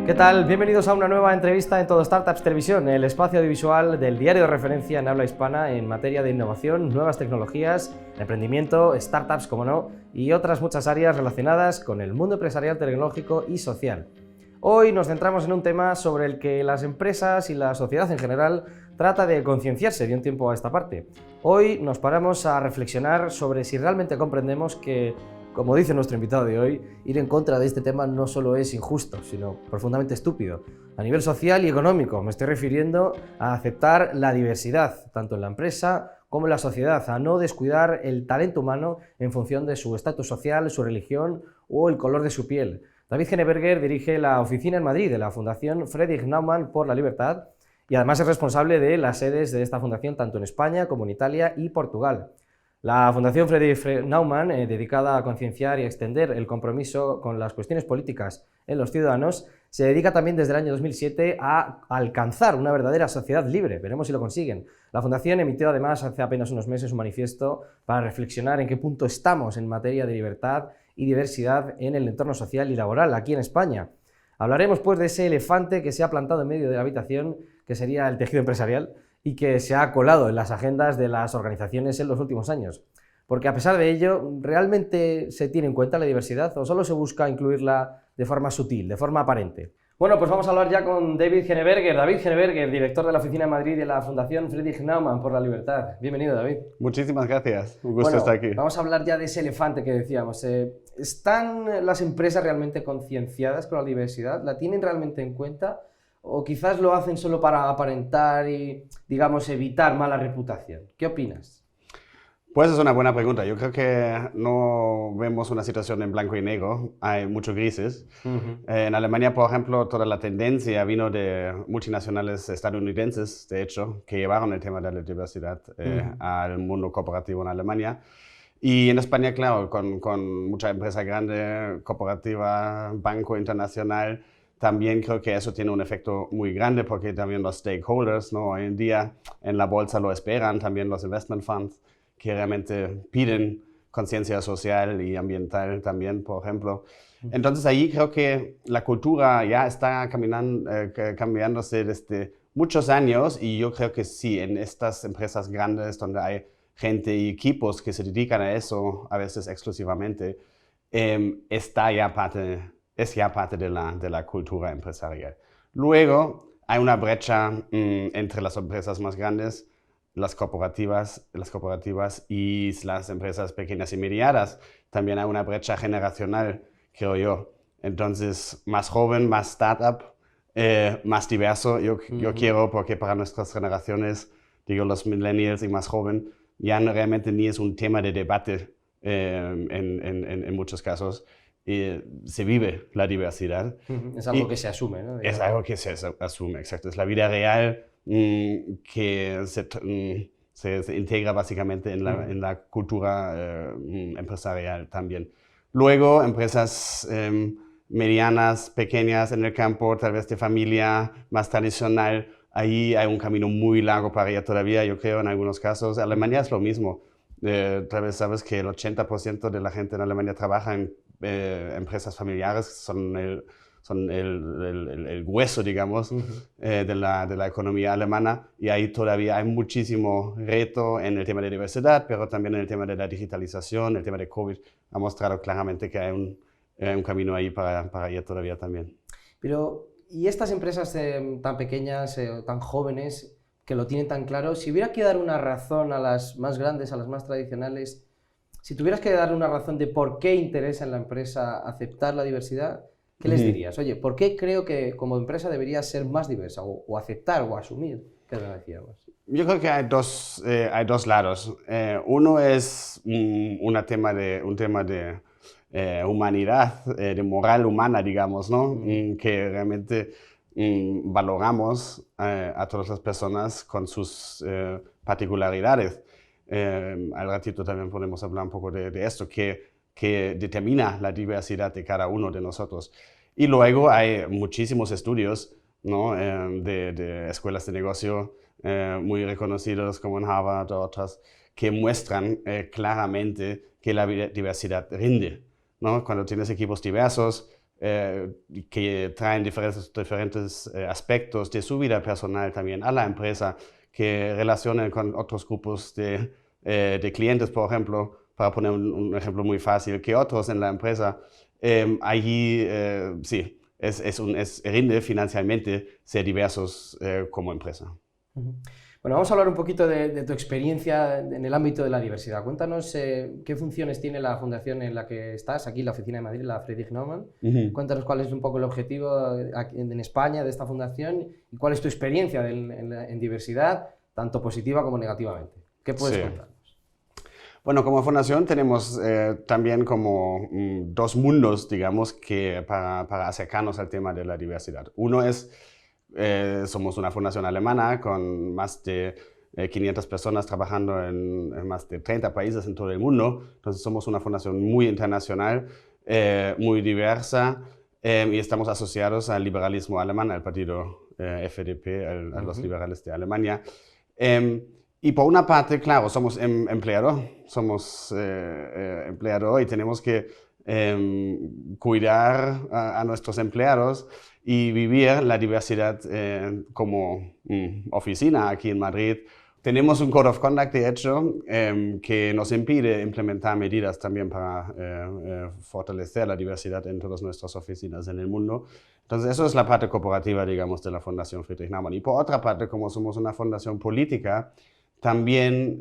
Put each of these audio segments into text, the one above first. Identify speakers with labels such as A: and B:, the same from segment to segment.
A: ¿Qué tal? Bienvenidos a una nueva entrevista en Todo Startups Televisión, el espacio audiovisual del diario de referencia en habla hispana en materia de innovación, nuevas tecnologías, emprendimiento, startups, como no, y otras muchas áreas relacionadas con el mundo empresarial, tecnológico y social. Hoy nos centramos en un tema sobre el que las empresas y la sociedad en general trata de concienciarse de un tiempo a esta parte. Hoy nos paramos a reflexionar sobre si realmente comprendemos que, como dice nuestro invitado de hoy, ir en contra de este tema no solo es injusto, sino profundamente estúpido. A nivel social y económico me estoy refiriendo a aceptar la diversidad, tanto en la empresa como en la sociedad, a no descuidar el talento humano en función de su estatus social, su religión o el color de su piel. David Henneberger dirige la oficina en Madrid de la Fundación Friedrich Naumann por la Libertad y además es responsable de las sedes de esta fundación tanto en España como en Italia y Portugal. La Fundación Friedrich Naumann, dedicada a concienciar y extender el compromiso con las cuestiones políticas en los ciudadanos, se dedica también desde el año 2007 a alcanzar una verdadera sociedad libre. Veremos si lo consiguen. La Fundación emitió además hace apenas unos meses un manifiesto para reflexionar en qué punto estamos en materia de libertad y diversidad en el entorno social y laboral aquí en España. Hablaremos pues de ese elefante que se ha plantado en medio de la habitación, que sería el tejido empresarial, y que se ha colado en las agendas de las organizaciones en los últimos años. Porque a pesar de ello, ¿realmente se tiene en cuenta la diversidad o solo se busca incluirla de forma sutil, de forma aparente? Bueno, pues vamos a hablar ya con David Henneberger. David Henneberger, director de la oficina de Madrid de la Fundación Friedrich Naumann por la Libertad. Bienvenido, David.
B: Muchísimas gracias, un gusto estar aquí.
A: Vamos a hablar ya de ese elefante que decíamos. ¿Están las empresas realmente concienciadas con la diversidad? ¿La tienen realmente en cuenta? ¿O quizás lo hacen solo para aparentar y, digamos, evitar mala reputación? ¿Qué opinas?
B: Pues es una buena pregunta. Yo creo que no vemos una situación en blanco y negro, hay muchos grises. En Alemania, por ejemplo, toda la tendencia vino de multinacionales estadounidenses, de hecho, que llevaron el tema de la diversidad al mundo corporativo en Alemania. Y en España, claro, con mucha empresa grande, corporativa, banco internacional, también creo que eso tiene un efecto muy grande porque también los stakeholders, ¿no? Hoy en día en la bolsa lo esperan, también los investment funds, que realmente piden conciencia social y ambiental también, por ejemplo. Entonces ahí creo que la cultura ya está cambiándose desde muchos años y yo creo que sí, en estas empresas grandes donde hay gente y equipos que se dedican a eso, a veces exclusivamente, es ya parte de la cultura empresarial. Luego hay una brecha entre las empresas más grandes, las corporativas y las empresas pequeñas y medianas. También hay una brecha generacional, creo yo. Entonces, más joven, más startup, más diverso. Yo quiero, porque para nuestras generaciones, digo los millennials y más joven, ya realmente ni es un tema de debate en muchos casos. Se vive la diversidad.
A: Es algo que se asume, ¿no?
B: Es algo que se asume, exacto. Es la vida real que se integra básicamente en la cultura empresarial también. Luego, empresas medianas, pequeñas en el campo, tal vez de familia, más tradicional, ahí hay un camino muy largo para allá todavía, yo creo, en algunos casos. Alemania es lo mismo. Tal vez sabes que el 80% de la gente en Alemania trabaja en empresas familiares, son el hueso, digamos, de la economía alemana, y ahí todavía hay muchísimo reto en el tema de diversidad, pero también en el tema de la digitalización. El tema de COVID ha mostrado claramente que hay un camino ahí para allá todavía también.
A: Pero, ¿y estas empresas tan pequeñas, tan jóvenes, que lo tienen tan claro, si hubiera que dar una razón a las más grandes, a las más tradicionales, si tuvieras que dar una razón de por qué interesa en la empresa aceptar la diversidad, ¿qué les dirías? Oye, ¿por qué creo que como empresa debería ser más diversa o aceptar o asumir? ¿Qué le decíamos?
B: Yo creo que hay dos lados. Uno es un tema de humanidad, de moral humana, digamos, ¿no? Que realmente valoramos a todas las personas con sus particularidades. Al ratito también podemos hablar un poco de esto, que determina la diversidad de cada uno de nosotros. Y luego hay muchísimos estudios, ¿no? de escuelas de negocio muy reconocidos como en Harvard o otras, que muestran claramente que la diversidad rinde, ¿no? Cuando tienes equipos diversos, que traen diferentes aspectos de su vida personal también a la empresa, que relacionen con otros grupos de clientes, por ejemplo, para poner un ejemplo muy fácil, que otros en la empresa, allí sí, rinde financieramente ser diversos como empresa.
A: Bueno, vamos a hablar un poquito de tu experiencia en el ámbito de la diversidad. Cuéntanos qué funciones tiene la fundación en la que estás, aquí en la oficina de Madrid, la Friedrich Naumann. Cuéntanos cuál es un poco el objetivo en España de esta fundación y cuál es tu experiencia en diversidad, tanto positiva como negativamente. ¿Qué puedes contarnos?
B: Bueno, como fundación tenemos también como dos mundos, digamos, para acercarnos al tema de la diversidad. Uno es, somos una fundación alemana con más de 500 personas trabajando en más de 30 países en todo el mundo. Entonces somos una fundación muy internacional, muy diversa y estamos asociados al liberalismo alemán, al partido FDP, a los liberales de Alemania. Y por una parte, claro, somos empleador y tenemos que cuidar a nuestros empleados y vivir la diversidad como oficina aquí en Madrid. Tenemos un Code of Conduct, de hecho, que nos impide implementar medidas también para fortalecer la diversidad en todas nuestras oficinas en el mundo. Entonces, eso es la parte corporativa, digamos, de la Fundación Friedrich Naumann. Y por otra parte, como somos una fundación política, también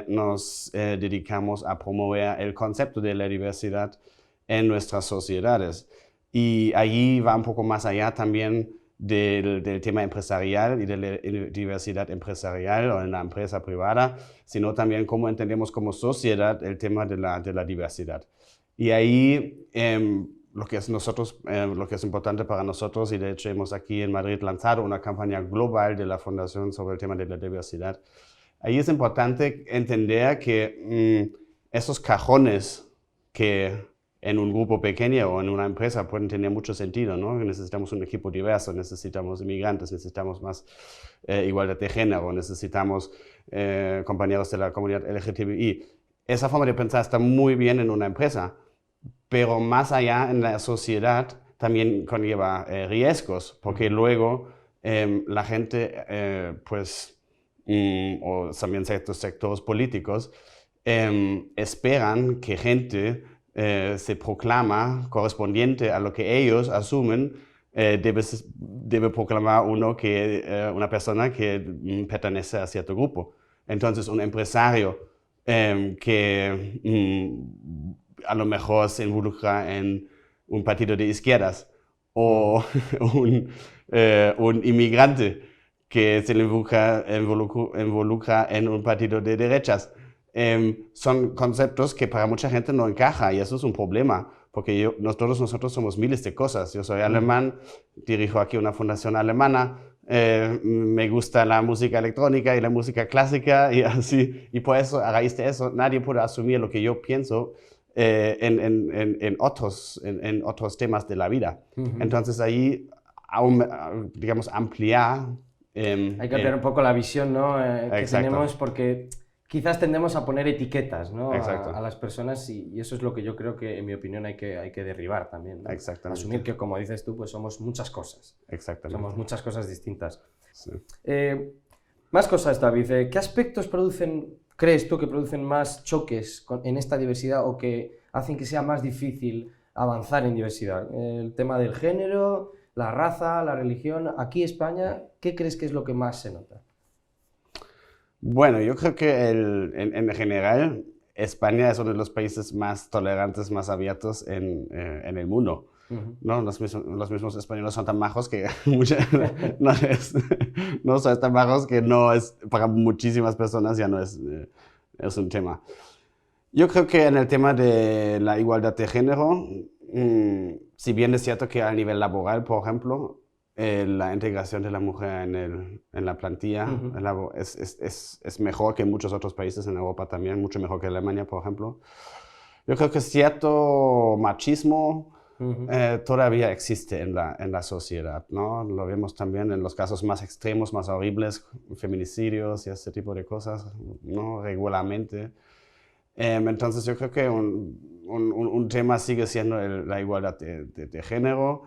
B: nos dedicamos a promover el concepto de la diversidad en nuestras sociedades. Y allí va un poco más allá también del tema empresarial y de la diversidad empresarial o en la empresa privada, sino también cómo entendemos como sociedad el tema de la diversidad. Y ahí lo que es importante para nosotros, y de hecho hemos aquí en Madrid lanzado una campaña global de la Fundación sobre el tema de la diversidad. Ahí es importante entender que esos cajones que en un grupo pequeño o en una empresa pueden tener mucho sentido, ¿no? Necesitamos un equipo diverso, necesitamos inmigrantes, necesitamos más igualdad de género, necesitamos compañeros de la comunidad LGTBI. Esa forma de pensar está muy bien en una empresa, pero más allá en la sociedad también conlleva riesgos, porque luego la gente, o también ciertos sectores políticos, esperan que gente se proclama correspondiente a lo que ellos asumen debe proclamar una persona que pertenece a cierto grupo. Entonces, un empresario que a lo mejor se involucra en un partido de izquierdas o un inmigrante que se involucra en un partido de derechas. Son conceptos que para mucha gente no encaja y eso es un problema, porque nosotros somos miles de cosas. Yo soy alemán, dirijo aquí una fundación alemana, me gusta la música electrónica y la música clásica y así, y por eso, a raíz de eso, nadie puede asumir lo que yo pienso en otros temas de la vida. Entonces ahí, digamos, ampliar.
A: Hay que ampliar un poco la visión, ¿no? Que tenemos, porque quizás tendemos a poner etiquetas, ¿no? a las personas y eso es lo que yo creo que, en mi opinión, hay que derribar también, ¿no? Asumir que, como dices tú, pues somos muchas cosas. Somos muchas cosas distintas.
B: Sí.
A: Más cosas, David. ¿Qué aspectos crees tú que producen más choques en esta diversidad o que hacen que sea más difícil avanzar en diversidad? El tema del género, la raza, la religión. Aquí en España, ¿qué crees que es lo que más se nota?
B: Bueno, yo creo que en general España es uno de los países más tolerantes, más abiertos en el mundo. ¿No? Los mismos españoles son tan majos que no son tan majos que no es, para muchísimas personas ya no es un tema. Yo creo que en el tema de la igualdad de género, si bien es cierto que a nivel laboral, por ejemplo, la integración de la mujer en la plantilla es mejor que en muchos otros países en Europa también, mucho mejor que Alemania, por ejemplo. Yo creo que cierto machismo todavía existe en la sociedad, ¿no? Lo vemos también en los casos más extremos, más horribles, feminicidios y este tipo de cosas, ¿no? Regularmente. Entonces yo creo que un tema sigue siendo la igualdad de género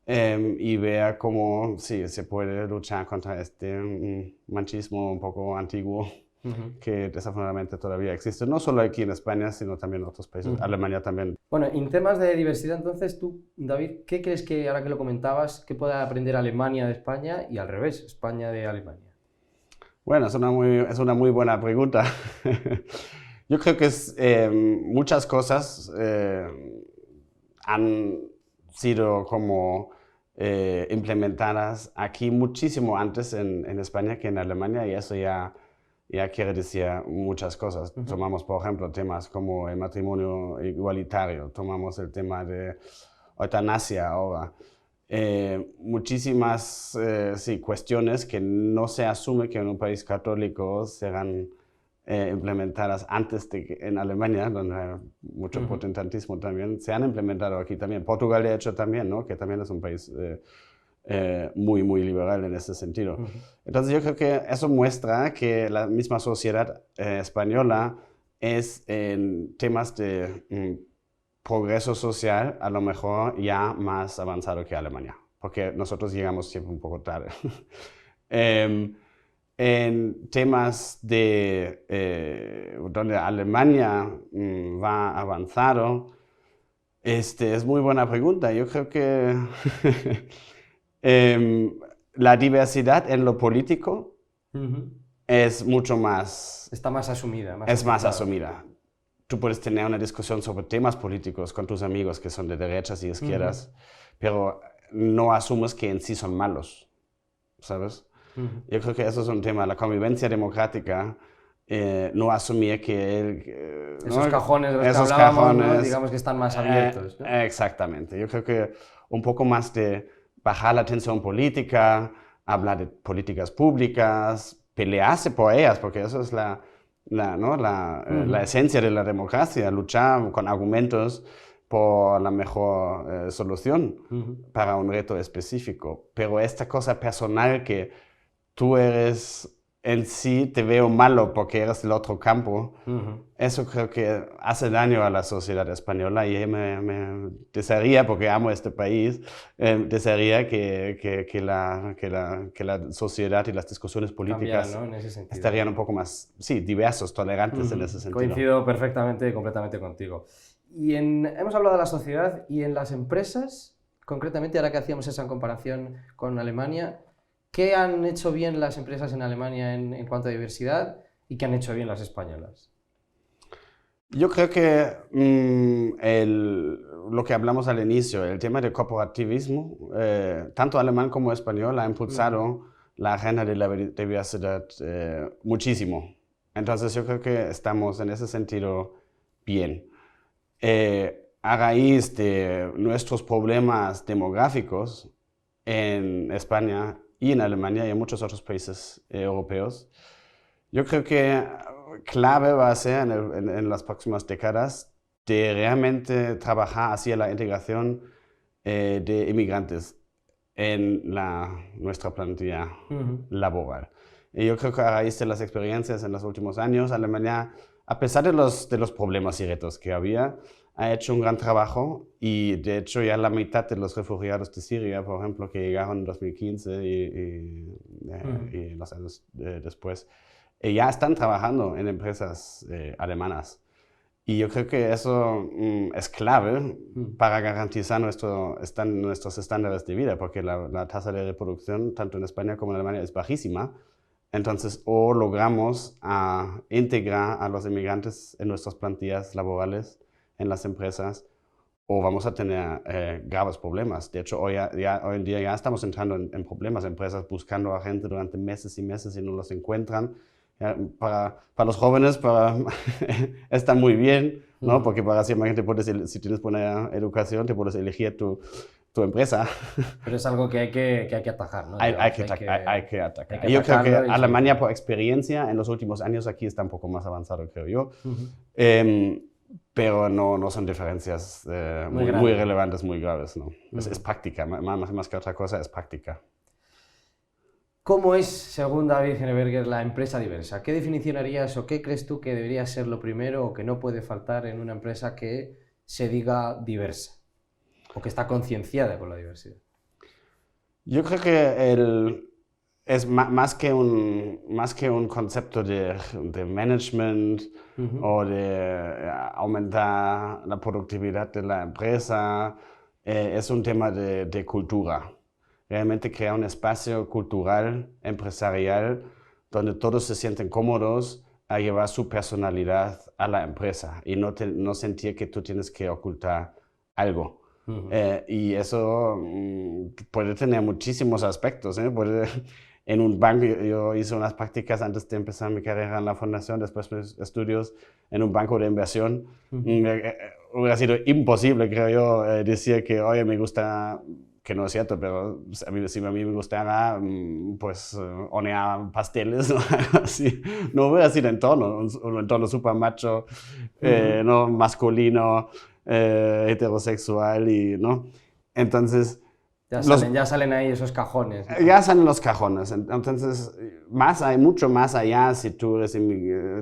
B: y vea cómo sí, se puede luchar contra este machismo un poco antiguo que desafortunadamente todavía existe, no solo aquí en España, sino también en otros países, Alemania también.
A: Bueno, en temas de diversidad, entonces tú, David, ¿qué crees que, ahora que lo comentabas, que pueda aprender Alemania de España y al revés, España de Alemania?
B: Bueno, es una muy buena pregunta. Yo creo que muchas cosas han sido como implementadas aquí muchísimo antes en España que en Alemania, y eso ya quiere decir muchas cosas. Tomamos, por ejemplo, temas como el matrimonio igualitario, tomamos el tema de eutanasia ahora. Muchísimas sí, cuestiones que no se asume que en un país católico serán implementadas antes de que en Alemania, donde hay mucho protestantismo también, se han implementado aquí también. Portugal, de hecho, también, ¿no? Que también es un país muy, muy liberal en ese sentido. Entonces yo creo que eso muestra que la misma sociedad española es en temas de progreso social a lo mejor ya más avanzado que Alemania, porque nosotros llegamos siempre un poco tarde. En temas donde Alemania va avanzado, es muy buena pregunta. Yo creo que la diversidad en lo político es mucho más...
A: Está más asumida.
B: Es más asumida. Tú puedes tener una discusión sobre temas políticos con tus amigos que son de derechas y izquierdas, pero no asumes que en sí son malos, ¿sabes? Yo creo que eso es un tema, la convivencia democrática, no asumir que...
A: Esos
B: ¿no?
A: cajones de los
B: Esos
A: que hablábamos,
B: cajones,
A: ¿no? Digamos que están más abiertos, ¿no?
B: Exactamente. Yo creo que un poco más de bajar la tensión política, hablar de políticas públicas, pelearse por ellas, porque eso es la esencia de la democracia, luchar con argumentos por la mejor solución para un reto específico. Pero esta cosa personal que tú eres en sí, te veo malo porque eres del otro campo, eso creo que hace daño a la sociedad española, y me desearía, porque amo este país, desearía que la sociedad y las discusiones políticas
A: cambiar, ¿no? En ese sentido.
B: Estarían un poco más, sí, diversos, tolerantes en ese sentido.
A: Coincido perfectamente y completamente contigo. Y hemos hablado de la sociedad y en las empresas, concretamente, ahora que hacíamos esa comparación con Alemania, ¿qué han hecho bien las empresas en Alemania en cuanto a diversidad y qué han hecho bien las españolas?
B: Yo creo que lo que hablamos al inicio, el tema del corporativismo, tanto alemán como español, ha impulsado la agenda de la diversidad muchísimo. Entonces yo creo que estamos en ese sentido bien. A raíz de nuestros problemas demográficos en España y en Alemania y en muchos otros países europeos, yo creo que clave va a ser en las próximas décadas de realmente trabajar hacia la integración de inmigrantes en nuestra plantilla laboral. Y yo creo que a raíz de las experiencias en los últimos años, Alemania, a pesar de los problemas y retos que había, ha hecho un gran trabajo, y de hecho ya la mitad de los refugiados de Siria, por ejemplo, que llegaron en 2015 y los años después, ya están trabajando en empresas alemanas. Y yo creo que eso es clave para garantizar nuestros estándares de vida, porque la tasa de reproducción, tanto en España como en Alemania, es bajísima. Entonces, o logramos integrar a los inmigrantes en nuestras plantillas laborales, en las empresas, o vamos a tener graves problemas. De hecho, hoy en día ya estamos entrando en problemas, empresas buscando a gente durante meses y meses y no los encuentran. Para los jóvenes está muy bien, ¿no? Porque para cierta gente, si tienes buena educación, te puedes elegir tu empresa.
A: Pero es algo que hay que atajar, ¿no?
B: Hay que atacar. Yo creo que Alemania, por experiencia, en los últimos años aquí está un poco más avanzado, creo yo. Pero no son diferencias muy relevantes, muy graves, ¿no? Es práctica, más que otra cosa, es práctica.
A: ¿Cómo es, según David Henneberger, la empresa diversa? ¿Qué definición harías o qué crees tú que debería ser lo primero o que no puede faltar en una empresa que se diga diversa o que está concienciada con la diversidad?
B: Yo creo que es más que un concepto de management o de aumentar la productividad de la empresa, es un tema de cultura. Realmente crear un espacio cultural, empresarial, donde todos se sienten cómodos a llevar su personalidad a la empresa y no sentir que tú tienes que ocultar algo. Y eso puede tener muchísimos aspectos. En un banco, yo hice unas prácticas antes de empezar mi carrera en la fundación, después mis estudios en un banco de inversión. Hubiera sido imposible, creo yo, decir que, oye, me gusta, que no es cierto, pero si a mí me gustara, pues, hornear pasteles o algo así. No hubiera sido un entorno súper macho, ¿no? Masculino, heterosexual, ¿no? Entonces...
A: Ya salen ahí esos cajones, ¿no?
B: Ya salen los cajones. Entonces, hay mucho más allá si tú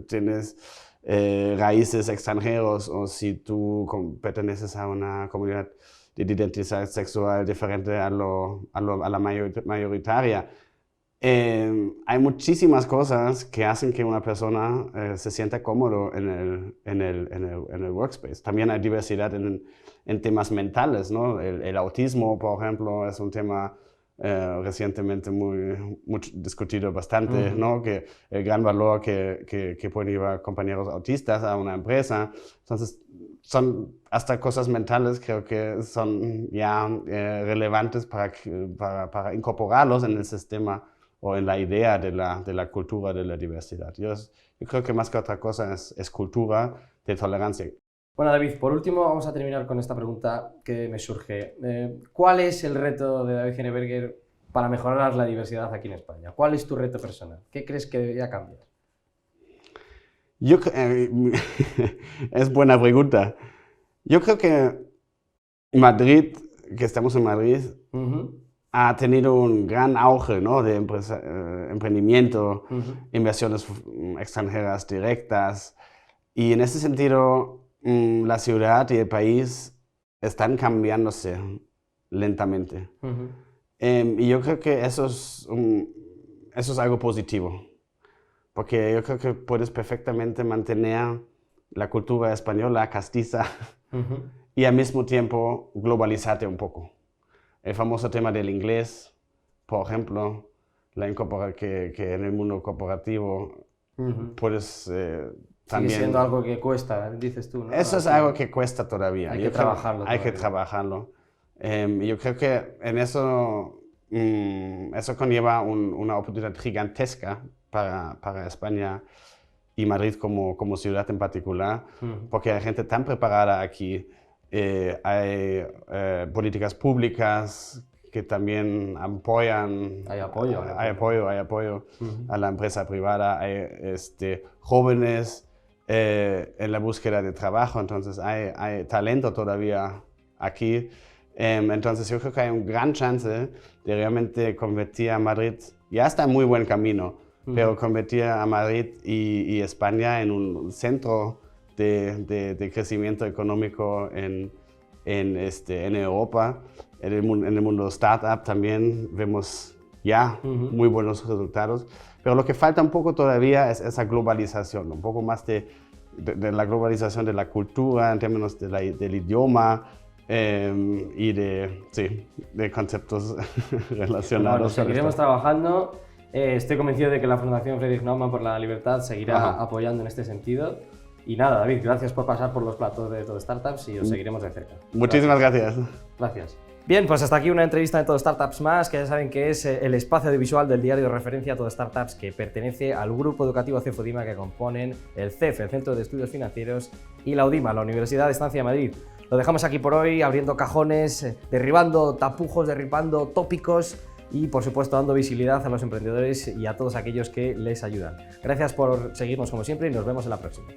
B: tienes raíces extranjeros o si tú perteneces a una comunidad de identidad sexual diferente a la mayoritaria. Hay muchísimas cosas que hacen que una persona se sienta cómodo en el workspace. También hay diversidad en temas mentales, ¿no? El autismo, por ejemplo, es un tema recientemente muy discutido bastante, ¿no? Que el gran valor que pueden llevar compañeros autistas a una empresa. Entonces, son hasta cosas mentales, creo que son ya relevantes para incorporarlos en el sistema o en la idea de la cultura de la diversidad. Yo creo que más que otra cosa es cultura de tolerancia.
A: Bueno, David, por último vamos a terminar con esta pregunta que me surge. ¿Cuál es el reto de David Henneberger para mejorar la diversidad aquí en España? ¿Cuál es tu reto personal? ¿Qué crees que debería cambiar?
B: Es buena pregunta. Yo creo que Madrid, que estamos en Madrid, ha tenido un gran auge, ¿no? De emprendimiento, inversiones extranjeras directas. Y en ese sentido, la ciudad y el país están cambiándose lentamente. Y yo creo que eso es algo positivo. Porque yo creo que puedes perfectamente mantener la cultura española, castiza, y al mismo tiempo globalizarte un poco. El famoso tema del inglés, por ejemplo, que en el mundo corporativo puedes también...
A: Sigue siendo algo que cuesta, dices tú, ¿no?
B: Eso es algo que cuesta todavía.
A: Hay que trabajarlo.
B: Hay que trabajarlo. Yo creo que en eso conlleva una oportunidad gigantesca para España y Madrid como ciudad en particular, porque hay gente tan preparada aquí. Hay políticas públicas que también apoyan.
A: Hay apoyo.
B: Hay apoyo a la empresa privada. Hay jóvenes en la búsqueda de trabajo. Entonces hay talento todavía aquí. Entonces yo creo que hay un gran chance de realmente convertir a Madrid. Ya está en muy buen camino, pero convertir a Madrid y España en un centro de crecimiento económico en Europa. En el mundo startup también vemos ya muy buenos resultados. Pero lo que falta un poco todavía es esa globalización, un poco más de la globalización de la cultura en términos del idioma y de conceptos relacionados.
A: Bueno, seguiremos trabajando. Estoy convencido de que la Fundación Friedrich Naumann por la Libertad seguirá apoyando en este sentido. Y nada, David, gracias por pasar por los platos de Todo Startups y os seguiremos de cerca.
B: Muchísimas gracias.
A: Gracias. Bien, pues hasta aquí una entrevista de Todo Startups más, que ya saben que es el espacio audiovisual del diario de referencia Todo Startups, que pertenece al grupo educativo CEFODIMA, que componen el CEF, el Centro de Estudios Financieros, y la UDIMA, la Universidad de Estancia de Madrid. Lo dejamos aquí por hoy, abriendo cajones, derribando tapujos, derribando tópicos y, por supuesto, dando visibilidad a los emprendedores y a todos aquellos que les ayudan. Gracias por seguirnos como siempre y nos vemos en la próxima.